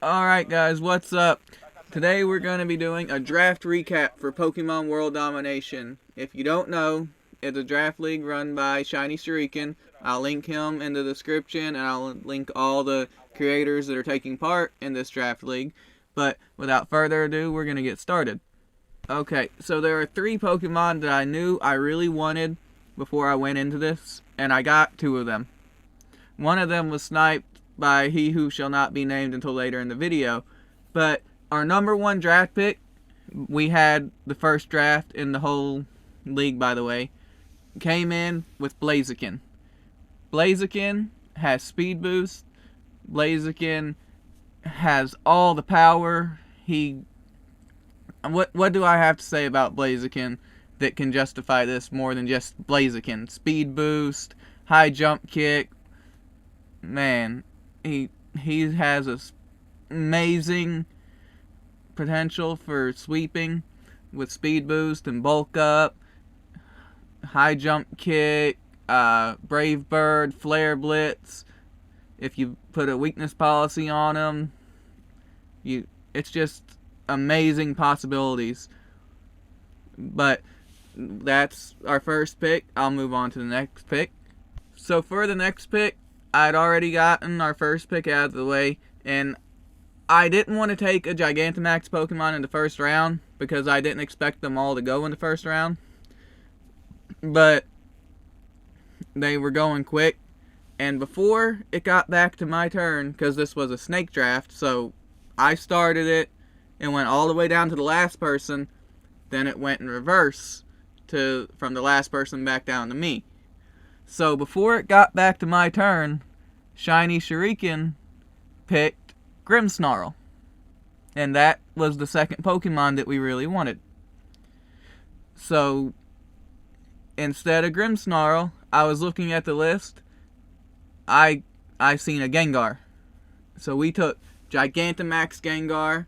Alright guys, what's up? Today we're going to be doing a draft recap for Pokemon World Domination. If you don't know, it's a draft league run by Shiny Shuriken. I'll link him in the description, and I'll link all the creators that are taking part in this draft league. But without further ado, we're going to get started. Okay, so there are 3 Pokemon that I knew I really wanted before I went into this, and I got 2 of them. One of them was sniped by he who shall not be named until later in the video. But our number 1 draft pick, we had the first draft in the whole league, by the way, came in with Blaziken. Blaziken has speed boost. Blaziken has all the power. What do I have to say about Blaziken that can justify this more than just Blaziken? Speed boost, high jump kick. Man, he has a amazing potential for sweeping with speed boost and bulk up, high jump kick, brave bird, flare blitz. If you put a weakness policy on him, it's just amazing possibilities. But that's our first pick. I'll move on to the next pick. So for the next pick, I'd already gotten our first pick out of the way, and I didn't want to take a Gigantamax Pokemon in the first round because I didn't expect them all to go in the first round. But they were going quick, and before it got back to my turn, because this was a snake draft, so I started it and went all the way down to the last person, then it went in reverse from the last person back down to me. So before it got back to my turn, Shiny Shuriken picked Grimmsnarl. And that was the second Pokemon that we really wanted. So instead of Grimmsnarl, I was looking at the list. I seen a Gengar. So we took Gigantamax Gengar.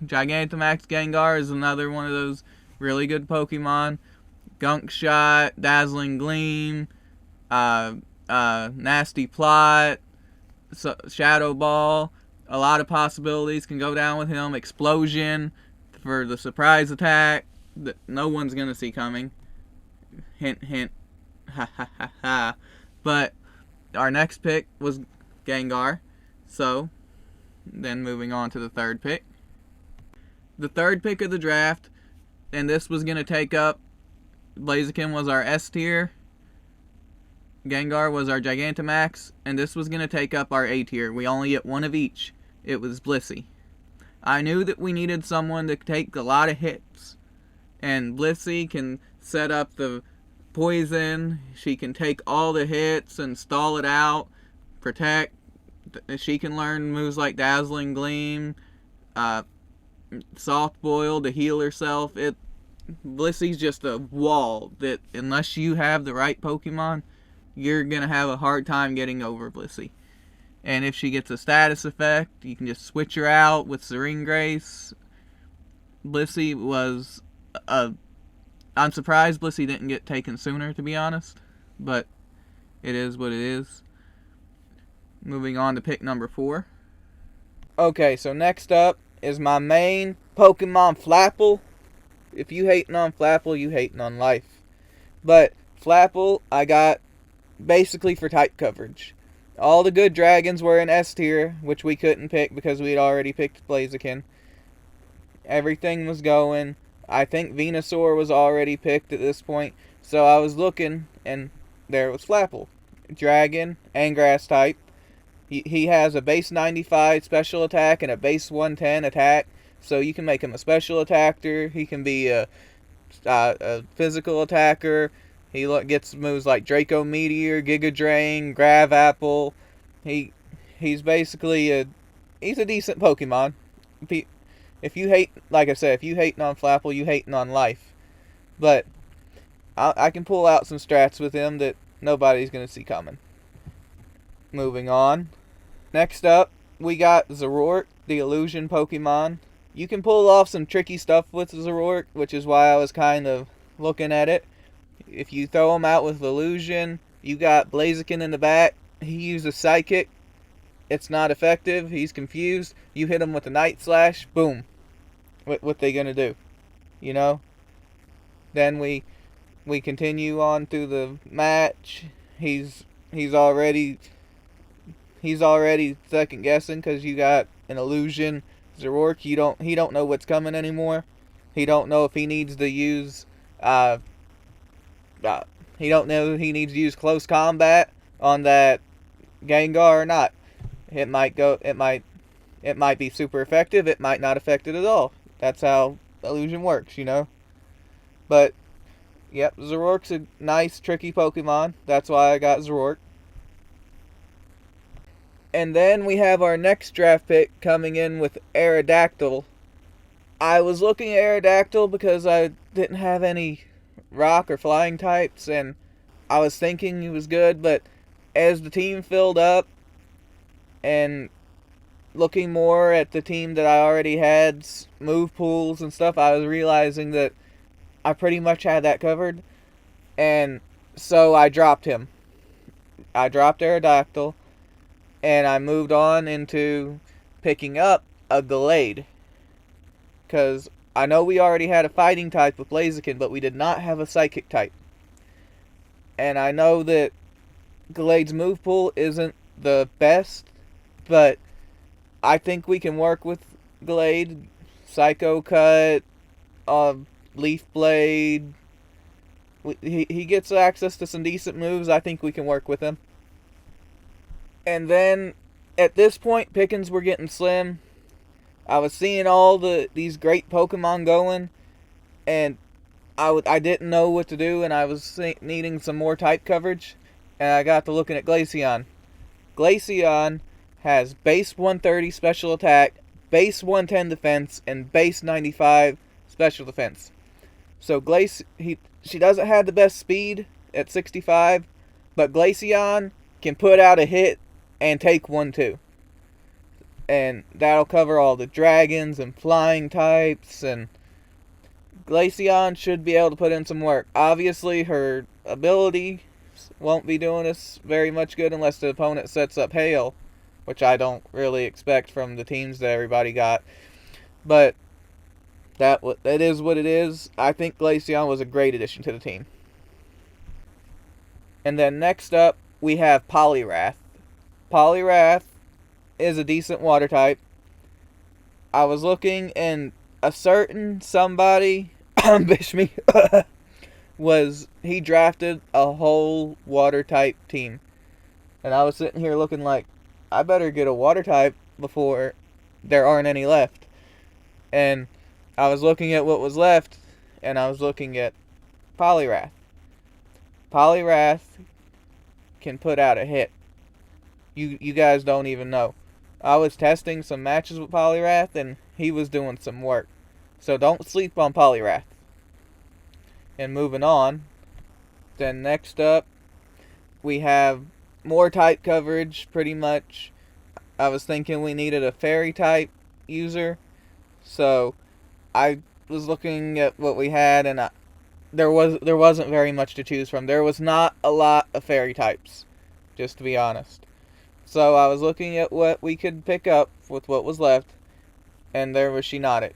Gigantamax Gengar is another one of those really good Pokemon. Gunk Shot, Dazzling Gleam, Nasty Plot, Shadow Ball. A lot of possibilities can go down with him. Explosion for the surprise attack that no one's going to see coming. Hint, hint. Ha ha ha ha. But our next pick was Gengar. So, then moving on to the third pick. The third pick of the draft, and this was going to take up, Blaziken was our S tier, Gengar was our Gigantamax, and this was going to take up our A tier. We only get one of each. It was Blissey. I knew that we needed someone to take a lot of hits, and Blissey can set up the poison. She can take all the hits and stall it out, protect. She can learn moves like Dazzling Gleam, Soft Boil to heal herself. Blissey's just a wall that, unless you have the right Pokemon, you're going to have a hard time getting over Blissey. And if she gets a status effect, you can just switch her out with Serene Grace. Blissey was I'm surprised Blissey didn't get taken sooner, to be honest. But it is what it is. Moving on to pick number 4. Okay, so next up is my main Pokemon, Flapple. If you hating on Flapple, you hating on life. But Flapple, I got basically for type coverage. All the good dragons were in S tier, which we couldn't pick because we had already picked Blaziken. Everything was going. I think Venusaur was already picked at this point. So I was looking, and there was Flapple. Dragon and grass type. He has a base 95 special attack and a base 110 attack. So you can make him a special attacker. He can be a physical attacker. He gets moves like Draco Meteor, Giga Drain, Grav Apple. He's basically he's a decent Pokemon. If you hate, like I said, if you hating on Flapple, you hating on life. But I can pull out some strats with him that nobody's gonna see coming. Moving on. Next up, we got Zoroark, the illusion Pokemon. You can pull off some tricky stuff with Zoroark, which is why I was kind of looking at it. If you throw him out with illusion, you got Blaziken in the back. He uses Psychic. it's not effective, he's confused, you hit him with a Night Slash, boom. What they gonna do? You know? Then we continue on through the match. He's he's already he's already second guessing because you got an illusion. Zerork, he don't know what's coming anymore. He don't know if he needs to use uh, uh he don't know if he needs to use close combat on that Gengar or not. It might be super effective, it might not affect it at all. That's how illusion works, you know? But yep, Zerork's a nice, tricky Pokemon. That's why I got Zerork. And then we have our next draft pick coming in with Aerodactyl. I was looking at Aerodactyl because I didn't have any rock or flying types, and I was thinking he was good, but as the team filled up and looking more at the team that I already had's move pools and stuff, I was realizing that I pretty much had that covered, and so I dropped him. I dropped Aerodactyl, and I moved on into picking up a Gallade, because I know we already had a fighting type with Blaziken, but we did not have a psychic type. And I know that Gallade's move pool isn't the best, but I think we can work with Gallade. Psycho Cut, Leaf Blade. He gets access to some decent moves. I think we can work with him. And then, at this point, pickings were getting slim. I was seeing all these great Pokemon going, and I didn't know what to do, and I was needing some more type coverage, and I got to looking at Glaceon. Glaceon has base 130 special attack, base 110 defense, and base 95 special defense. So she doesn't have the best speed at 65, but Glaceon can put out a hit and take one too. And that'll cover all the dragons and flying types, and Glaceon should be able to put in some work. Obviously, her ability won't be doing us very much good unless the opponent sets up Hail, which I don't really expect from the teams that everybody got. But that is what it is. I think Glaceon was a great addition to the team. And then next up, we have Poliwrath. Poliwrath is a decent water type. I was looking, and a certain somebody, Bishme, he drafted a whole water type team. And I was sitting here looking like, I better get a water type before there aren't any left. And I was looking at what was left, and I was looking at Poliwrath. Poliwrath can put out a hit. You guys don't even know. I was testing some matches with Poliwrath, and he was doing some work. So don't sleep on Poliwrath. And moving on, then next up, we have more type coverage, pretty much. I was thinking we needed a fairy type user. So I was looking at what we had, and there wasn't very much to choose from. There was not a lot of fairy types, just to be honest. So I was looking at what we could pick up with what was left, and there was Shiinotic.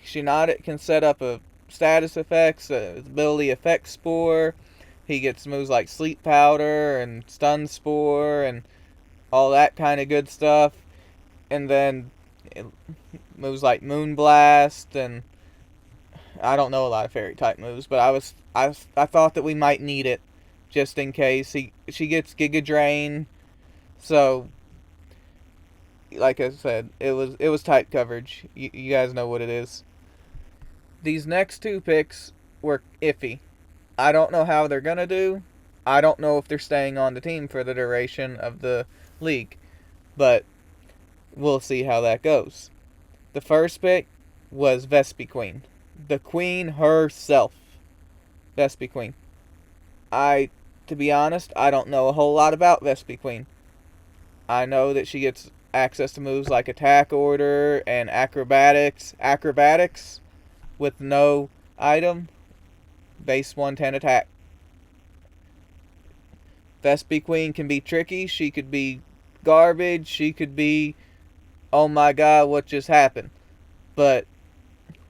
Shiinotic can set up a status effects, ability effect spore. He gets moves like Sleep Powder and Stun Spore and all that kind of good stuff. And then moves like Moonblast, and I don't know a lot of fairy type moves, but I thought that we might need it just in case she gets Giga Drain. So, like I said, it was type coverage. You guys know what it is. These next two picks were iffy. I don't know how they're gonna do. I don't know if they're staying on the team for the duration of the league, but we'll see how that goes. The first pick was Vespiquen, the queen herself. Vespiquen. To be honest, I don't know a whole lot about Vespiquen. I know that she gets access to moves like Attack Order and Acrobatics. Acrobatics with no item. Base 110 attack. Vespiquen can be tricky. She could be garbage. She could be, oh my god, what just happened? But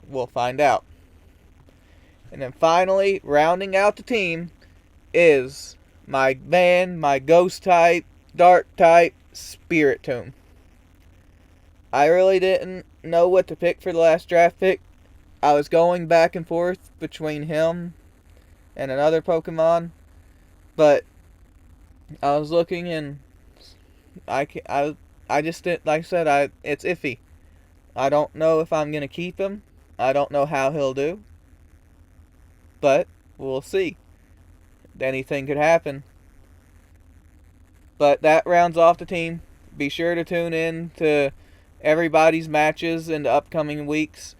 we'll find out. And then finally, rounding out the team is my ghost type, dark type, Spirit Tomb. I really didn't know what to pick for the last draft pick. I was going back and forth between him and another Pokemon, but I was looking and I just didn't, like I said, it's iffy. I don't know if I'm gonna keep him. I don't know how he'll do, but we'll see. Anything could happen. But that rounds off the team. Be sure to tune in to everybody's matches in the upcoming weeks.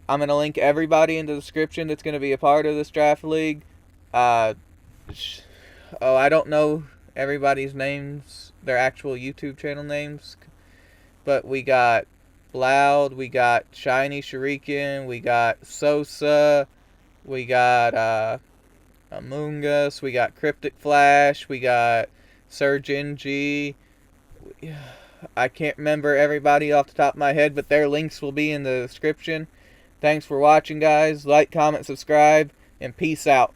I'm going to link everybody in the description that's going to be a part of this draft league. I don't know everybody's names, their actual YouTube channel names. But we got Loud, we got Shiny Shuriken, we got Sosa, we got Among Us, we got Cryptic Flash, we got Surgeon G. I can't remember everybody off the top of my head, but their links will be in the description. Thanks for watching, guys. Like, comment, subscribe, and peace out.